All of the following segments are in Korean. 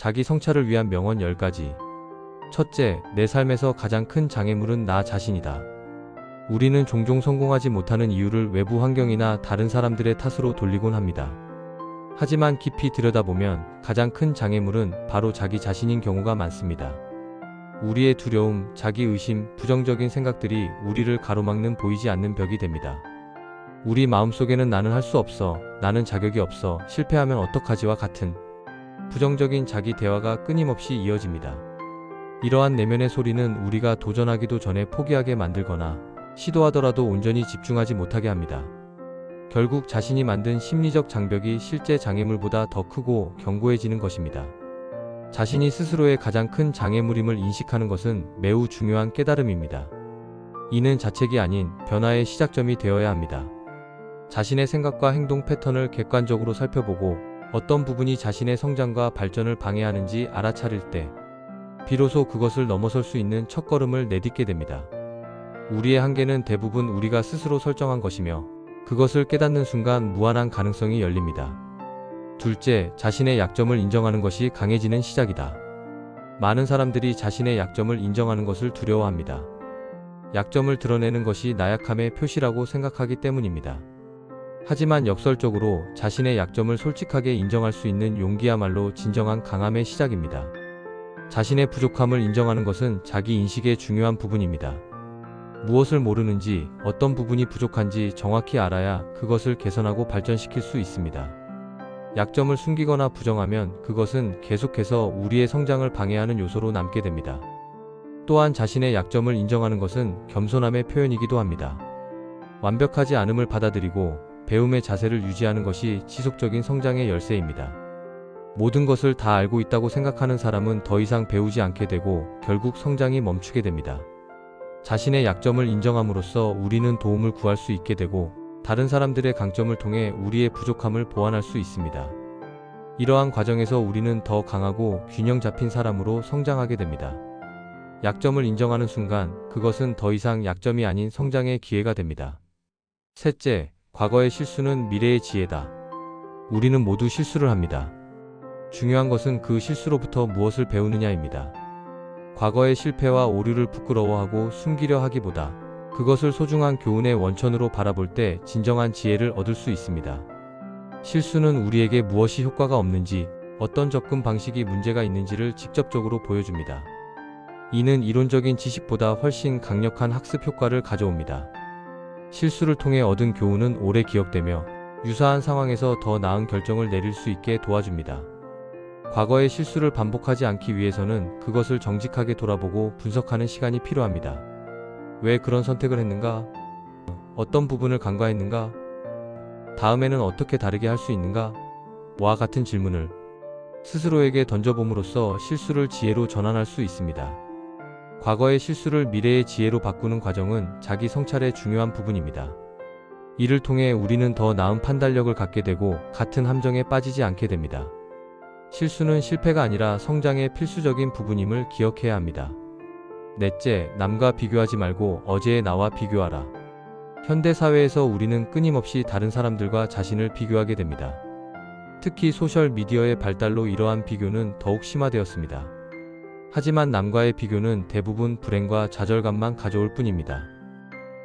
자기 성찰을 위한 명언 10가지. 첫째, 내 삶에서 가장 큰 장애물은 나 자신이다. 우리는 종종 성공하지 못하는 이유를 외부 환경이나 다른 사람들의 탓으로 돌리곤 합니다. 하지만 깊이 들여다보면 가장 큰 장애물은 바로 자기 자신인 경우가 많습니다. 우리의 두려움, 자기의심, 부정적인 생각들이 우리를 가로막는 보이지 않는 벽이 됩니다. 우리 마음속에는 나는 할 수 없어, 나는 자격이 없어, 실패하면 어떡하지와 같은 부정적인 자기 대화가 끊임없이 이어집니다. 이러한 내면의 소리는 우리가 도전하기도 전에 포기하게 만들거나 시도하더라도 온전히 집중하지 못하게 합니다. 결국 자신이 만든 심리적 장벽이 실제 장애물보다 더 크고 견고해지는 것입니다. 자신이 스스로의 가장 큰 장애물임을 인식하는 것은 매우 중요한 깨달음입니다. 이는 자책이 아닌 변화의 시작점이 되어야 합니다. 자신의 생각과 행동 패턴을 객관적으로 살펴보고 어떤 부분이 자신의 성장과 발전을 방해하는지 알아차릴 때 비로소 그것을 넘어설 수 있는 첫걸음을 내딛게 됩니다. 우리의 한계는 대부분 우리가 스스로 설정한 것이며 그것을 깨닫는 순간 무한한 가능성이 열립니다. 둘째, 자신의 약점을 인정하는 것이 강해지는 시작이다. 많은 사람들이 자신의 약점을 인정하는 것을 두려워합니다. 약점을 드러내는 것이 나약함의 표시라고 생각하기 때문입니다. 하지만 역설적으로 자신의 약점을 솔직하게 인정할 수 있는 용기야말로 진정한 강함의 시작입니다. 자신의 부족함을 인정하는 것은 자기 인식의 중요한 부분입니다. 무엇을 모르는지, 어떤 부분이 부족한지 정확히 알아야 그것을 개선하고 발전시킬 수 있습니다. 약점을 숨기거나 부정하면 그것은 계속해서 우리의 성장을 방해하는 요소로 남게 됩니다. 또한 자신의 약점을 인정하는 것은 겸손함의 표현이기도 합니다. 완벽하지 않음을 받아들이고 배움의 자세를 유지하는 것이 지속적인 성장의 열쇠입니다. 모든 것을 다 알고 있다고 생각하는 사람은 더 이상 배우지 않게 되고 결국 성장이 멈추게 됩니다. 자신의 약점을 인정함으로써 우리는 도움을 구할 수 있게 되고 다른 사람들의 강점을 통해 우리의 부족함을 보완할 수 있습니다. 이러한 과정에서 우리는 더 강하고 균형 잡힌 사람으로 성장하게 됩니다. 약점을 인정하는 순간 그것은 더 이상 약점이 아닌 성장의 기회가 됩니다. 셋째, 과거의 실수는 미래의 지혜다. 우리는 모두 실수를 합니다. 중요한 것은 그 실수로부터 무엇을 배우느냐입니다. 과거의 실패와 오류를 부끄러워하고 숨기려 하기보다 그것을 소중한 교훈의 원천으로 바라볼 때 진정한 지혜를 얻을 수 있습니다. 실수는 우리에게 무엇이 효과가 없는지, 어떤 접근 방식이 문제가 있는지를 직접적으로 보여줍니다. 이는 이론적인 지식보다 훨씬 강력한 학습 효과를 가져옵니다. 실수를 통해 얻은 교훈은 오래 기억되며 유사한 상황에서 더 나은 결정을 내릴 수 있게 도와줍니다. 과거의 실수를 반복하지 않기 위해서는 그것을 정직하게 돌아보고 분석하는 시간이 필요합니다. 왜 그런 선택을 했는가? 어떤 부분을 간과했는가? 다음에는 어떻게 다르게 할 수 있는가? 와 같은 질문을 스스로에게 던져봄으로써 실수를 지혜로 전환할 수 있습니다. 과거의 실수를 미래의 지혜로 바꾸는 과정은 자기 성찰의 중요한 부분입니다. 이를 통해 우리는 더 나은 판단력을 갖게 되고 같은 함정에 빠지지 않게 됩니다. 실수는 실패가 아니라 성장의 필수적인 부분임을 기억해야 합니다. 넷째, 남과 비교하지 말고 어제의 나와 비교하라. 현대 사회에서 우리는 끊임없이 다른 사람들과 자신을 비교하게 됩니다. 특히 소셜미디어의 발달로 이러한 비교는 더욱 심화되었습니다. 하지만 남과의 비교는 대부분 불행과 좌절감만 가져올 뿐입니다.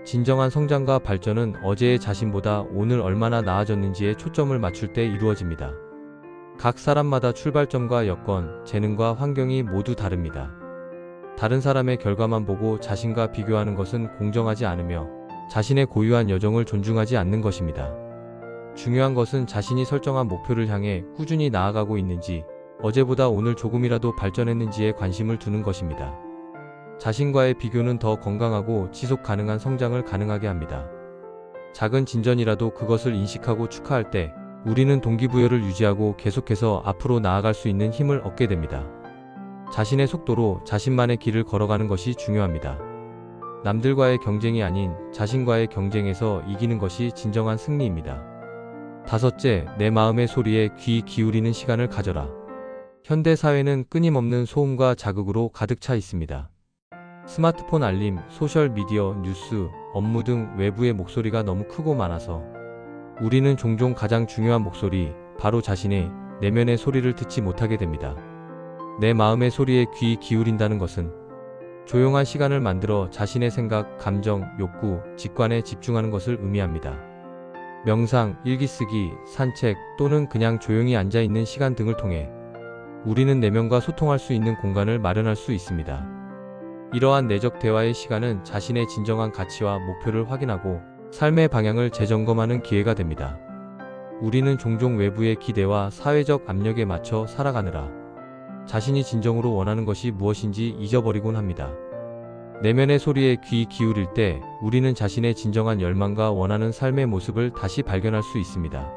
진정한 성장과 발전은 어제의 자신보다 오늘 얼마나 나아졌는지에 초점을 맞출 때 이루어집니다. 각 사람마다 출발점과 여건, 재능과 환경이 모두 다릅니다. 다른 사람의 결과만 보고 자신과 비교하는 것은 공정하지 않으며 자신의 고유한 여정을 존중하지 않는 것입니다. 중요한 것은 자신이 설정한 목표를 향해 꾸준히 나아가고 있는지, 어제보다 오늘 조금이라도 발전했는지에 관심을 두는 것입니다. 자신과의 비교는 더 건강하고 지속 가능한 성장을 가능하게 합니다. 작은 진전이라도 그것을 인식하고 축하할 때 우리는 동기부여를 유지하고 계속해서 앞으로 나아갈 수 있는 힘을 얻게 됩니다. 자신의 속도로 자신만의 길을 걸어가는 것이 중요합니다. 남들과의 경쟁이 아닌 자신과의 경쟁에서 이기는 것이 진정한 승리입니다. 다섯째, 내 마음의 소리에 귀 기울이는 시간을 가져라. 현대 사회는 끊임없는 소음과 자극으로 가득 차 있습니다. 스마트폰 알림, 소셜미디어, 뉴스, 업무 등 외부의 목소리가 너무 크고 많아서 우리는 종종 가장 중요한 목소리, 바로 자신의 내면의 소리를 듣지 못하게 됩니다. 내 마음의 소리에 귀 기울인다는 것은 조용한 시간을 만들어 자신의 생각, 감정, 욕구, 직관에 집중하는 것을 의미합니다. 명상, 일기 쓰기, 산책 또는 그냥 조용히 앉아 있는 시간 등을 통해 우리는 내면과 소통할 수 있는 공간을 마련할 수 있습니다. 이러한 내적 대화의 시간은 자신의 진정한 가치와 목표를 확인하고 삶의 방향을 재점검하는 기회가 됩니다. 우리는 종종 외부의 기대와 사회적 압력에 맞춰 살아가느라 자신이 진정으로 원하는 것이 무엇인지 잊어버리곤 합니다. 내면의 소리에 귀 기울일 때 우리는 자신의 진정한 열망과 원하는 삶의 모습을 다시 발견할 수 있습니다.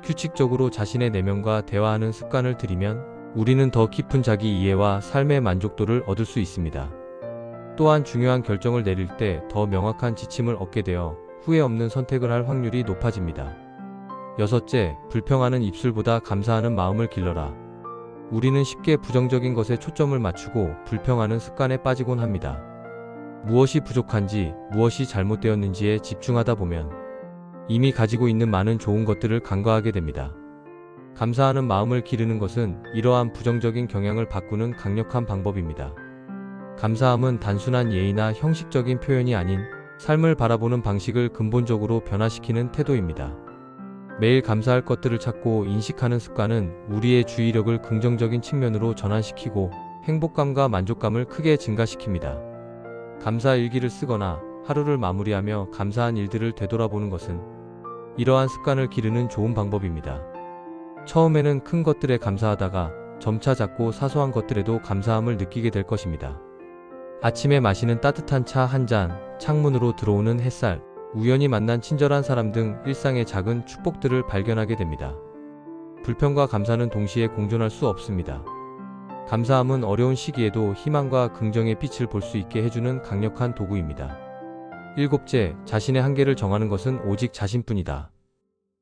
규칙적으로 자신의 내면과 대화하는 습관을 들이면 우리는 더 깊은 자기 이해와 삶의 만족도를 얻을 수 있습니다. 또한 중요한 결정을 내릴 때 더 명확한 지침을 얻게 되어 후회 없는 선택을 할 확률이 높아집니다. 여섯째, 불평하는 입술보다 감사하는 마음을 길러라. 우리는 쉽게 부정적인 것에 초점을 맞추고 불평하는 습관에 빠지곤 합니다. 무엇이 부족한지, 무엇이 잘못되었는지에 집중하다 보면 이미 가지고 있는 많은 좋은 것들을 간과하게 됩니다. 감사하는 마음을 기르는 것은 이러한 부정적인 경향을 바꾸는 강력한 방법입니다. 감사함은 단순한 예의나 형식적인 표현이 아닌 삶을 바라보는 방식을 근본적으로 변화시키는 태도입니다. 매일 감사할 것들을 찾고 인식하는 습관은 우리의 주의력을 긍정적인 측면으로 전환시키고 행복감과 만족감을 크게 증가시킵니다. 감사 일기를 쓰거나 하루를 마무리하며 감사한 일들을 되돌아보는 것은 이러한 습관을 기르는 좋은 방법입니다. 처음에는 큰 것들에 감사하다가 점차 작고 사소한 것들에도 감사함을 느끼게 될 것입니다. 아침에 마시는 따뜻한 차 한 잔, 창문으로 들어오는 햇살, 우연히 만난 친절한 사람 등 일상의 작은 축복들을 발견하게 됩니다. 불평과 감사는 동시에 공존할 수 없습니다. 감사함은 어려운 시기에도 희망과 긍정의 빛을 볼 수 있게 해주는 강력한 도구입니다. 일곱째, 자신의 한계를 정하는 것은 오직 자신뿐이다.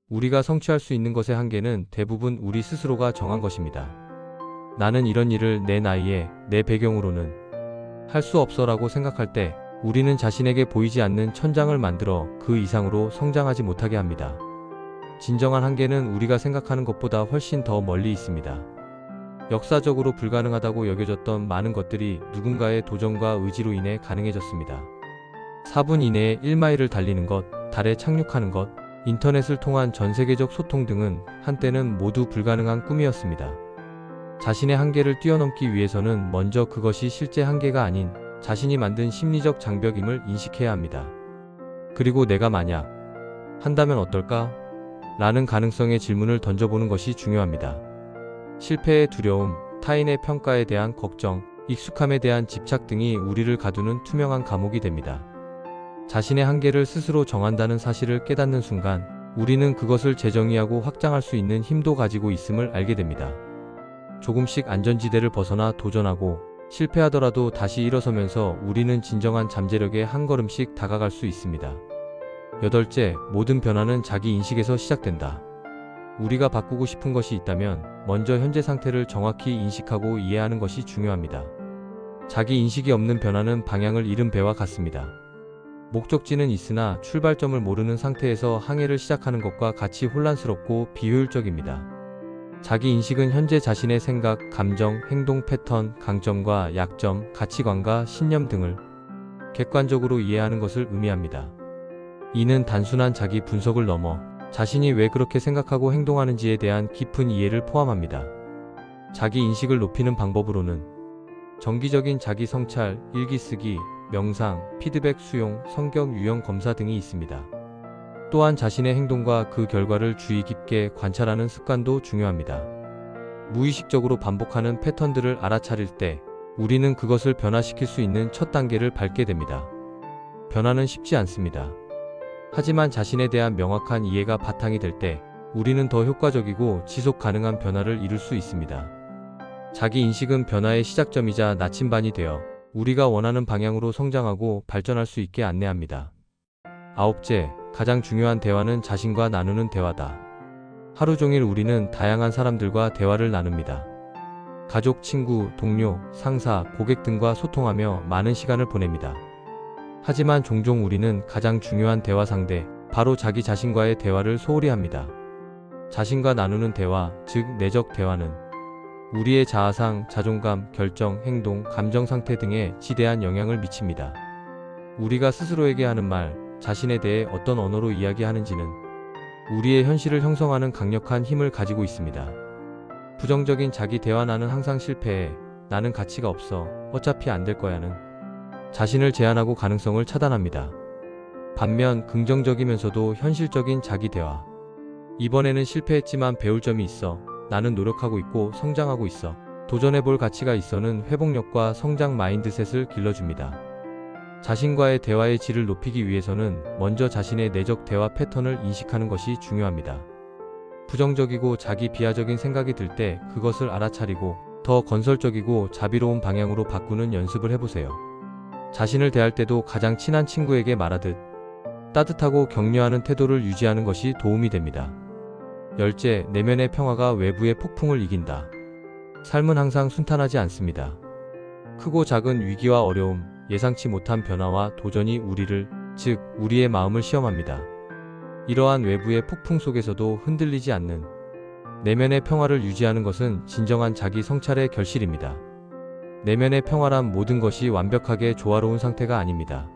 우리가 성취할 수 있는 것의 한계는 대부분 우리 스스로가 정한 것입니다. 나는 이런 일을 내 나이에, 내 배경으로는 할 수 없어라고 생각할 때 우리는 자신에게 보이지 않는 천장을 만들어 그 이상으로 성장하지 못하게 합니다. 진정한 한계는 우리가 생각하는 것보다 훨씬 더 멀리 있습니다. 역사적으로 불가능하다고 여겨졌던 많은 것들이 누군가의 도전과 의지로 인해 가능해졌습니다. 4분 이내에 1마일을 달리는 것, 달에 착륙하는 것, 인터넷을 통한 전 세계적 소통 등은 한때는 모두 불가능한 꿈이었습니다. 자신의 한계를 뛰어넘기 위해서는 먼저 그것이 실제 한계가 아닌 자신이 만든 심리적 장벽임을 인식해야 합니다. 그리고 내가 만약 한다면 어떨까? 라는 가능성의 질문을 던져보는 것이 중요합니다. 실패의 두려움, 타인의 평가에 대한 걱정, 익숙함에 대한 집착 등이 우리를 가두는 투명한 감옥이 됩니다. 자신의 한계를 스스로 정한다는 사실을 깨닫는 순간 우리는 그것을 재정의하고 확장할 수 있는 힘도 가지고 있음을 알게 됩니다. 조금씩 안전지대를 벗어나 도전하고 실패하더라도 다시 일어서면서 우리는 진정한 잠재력에 한 걸음씩 다가갈 수 있습니다. 여덟째, 모든 변화는 자기 인식에서 시작된다. 우리가 바꾸고 싶은 것이 있다면 먼저 현재 상태를 정확히 인식하고 이해하는 것이 중요합니다. 자기 인식이 없는 변화는 방향을 잃은 배와 같습니다. 목적지는 있으나 출발점을 모르는 상태에서 항해를 시작하는 것과 같이 혼란스럽고 비효율적입니다. 자기 인식은 현재 자신의 생각, 감정, 행동 패턴, 강점과 약점, 가치관과 신념 등을 객관적으로 이해하는 것을 의미합니다. 이는 단순한 자기 분석을 넘어 자신이 왜 그렇게 생각하고 행동하는지에 대한 깊은 이해를 포함합니다. 자기 인식을 높이는 방법으로는 정기적인 자기 성찰, 일기 쓰기, 명상, 피드백 수용, 성격 유형 검사 등이 있습니다. 또한 자신의 행동과 그 결과를 주의 깊게 관찰하는 습관도 중요합니다. 무의식적으로 반복하는 패턴들을 알아차릴 때 우리는 그것을 변화시킬 수 있는 첫 단계를 밟게 됩니다. 변화는 쉽지 않습니다. 하지만 자신에 대한 명확한 이해가 바탕이 될 때 우리는 더 효과적이고 지속 가능한 변화를 이룰 수 있습니다. 자기 인식은 변화의 시작점이자 나침반이 되어 우리가 원하는 방향으로 성장하고 발전할 수 있게 안내합니다. 아홉째, 가장 중요한 대화는 자신과 나누는 대화다. 하루 종일 우리는 다양한 사람들과 대화를 나눕니다. 가족, 친구, 동료, 상사, 고객 등과 소통하며 많은 시간을 보냅니다. 하지만 종종 우리는 가장 중요한 대화 상대, 바로 자기 자신과의 대화를 소홀히 합니다. 자신과 나누는 대화, 즉 내적 대화는 우리의 자아상, 자존감, 결정, 행동, 감정 상태 등에 지대한 영향을 미칩니다. 우리가 스스로에게 하는 말, 자신에 대해 어떤 언어로 이야기하는지는 우리의 현실을 형성하는 강력한 힘을 가지고 있습니다. 부정적인 자기 대화 나는 항상 실패해, 나는 가치가 없어, 어차피 안 될 거야는 자신을 제한하고 가능성을 차단합니다. 반면 긍정적이면서도 현실적인 자기 대화, 이번에는 실패했지만 배울 점이 있어, 나는 노력하고 있고 성장하고 있어, 도전해볼 가치가 있어는 회복력과 성장 마인드셋을 길러줍니다. 자신과의 대화의 질을 높이기 위해서는 먼저 자신의 내적 대화 패턴을 인식하는 것이 중요합니다. 부정적이고 자기 비하적인 생각이 들 때 그것을 알아차리고 더 건설적이고 자비로운 방향으로 바꾸는 연습을 해보세요. 자신을 대할 때도 가장 친한 친구에게 말하듯 따뜻하고 격려하는 태도를 유지하는 것이 도움이 됩니다. 열째, 내면의 평화가 외부의 폭풍을 이긴다. 삶은 항상 순탄하지 않습니다. 크고 작은 위기와 어려움, 예상치 못한 변화와 도전이 우리를, 즉 우리의 마음을 시험합니다. 이러한 외부의 폭풍 속에서도 흔들리지 않는 내면의 평화를 유지하는 것은 진정한 자기 성찰의 결실입니다. 내면의 평화란 모든 것이 완벽하게 조화로운 상태가 아닙니다.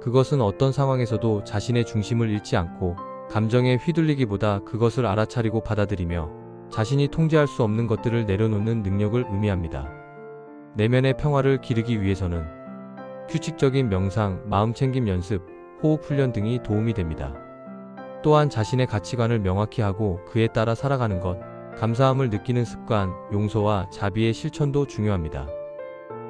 그것은 어떤 상황에서도 자신의 중심을 잃지 않고 감정에 휘둘리기보다 그것을 알아차리고 받아들이며 자신이 통제할 수 없는 것들을 내려놓는 능력을 의미합니다. 내면의 평화를 기르기 위해서는 규칙적인 명상, 마음챙김 연습, 호흡 훈련 등이 도움이 됩니다. 또한 자신의 가치관을 명확히 하고 그에 따라 살아가는 것, 감사함을 느끼는 습관, 용서와 자비의 실천도 중요합니다.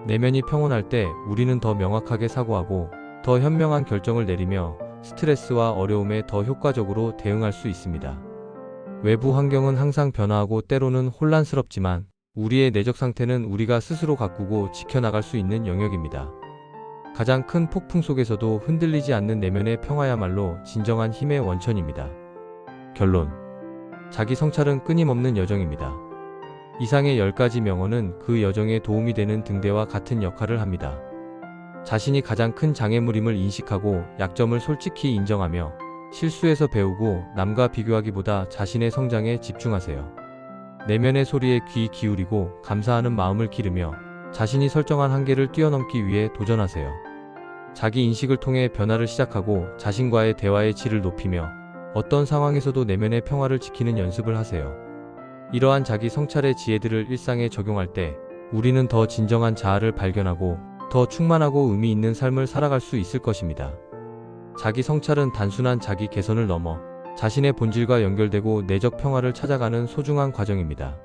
내면이 평온할 때 우리는 더 명확하게 사고하고 더 현명한 결정을 내리며 스트레스와 어려움에 더 효과적으로 대응할 수 있습니다. 외부 환경은 항상 변화하고 때로는 혼란스럽지만 우리의 내적 상태는 우리가 스스로 가꾸고 지켜나갈 수 있는 영역입니다. 가장 큰 폭풍 속에서도 흔들리지 않는 내면의 평화야말로 진정한 힘의 원천입니다. 결론. 자기 성찰은 끊임없는 여정입니다. 이상의 10가지 명언은 그 여정에 도움이 되는 등대와 같은 역할을 합니다. 자신이 가장 큰 장애물임을 인식하고 약점을 솔직히 인정하며 실수에서 배우고 남과 비교하기보다 자신의 성장에 집중하세요. 내면의 소리에 귀 기울이고 감사하는 마음을 기르며 자신이 설정한 한계를 뛰어넘기 위해 도전하세요. 자기 인식을 통해 변화를 시작하고 자신과의 대화의 질을 높이며 어떤 상황에서도 내면의 평화를 지키는 연습을 하세요. 이러한 자기 성찰의 지혜들을 일상에 적용할 때 우리는 더 진정한 자아를 발견하고 더 충만하고 의미 있는 삶을 살아갈 수 있을 것입니다. 자기 성찰은 단순한 자기 개선을 넘어 자신의 본질과 연결되고 내적 평화를 찾아가는 소중한 과정입니다.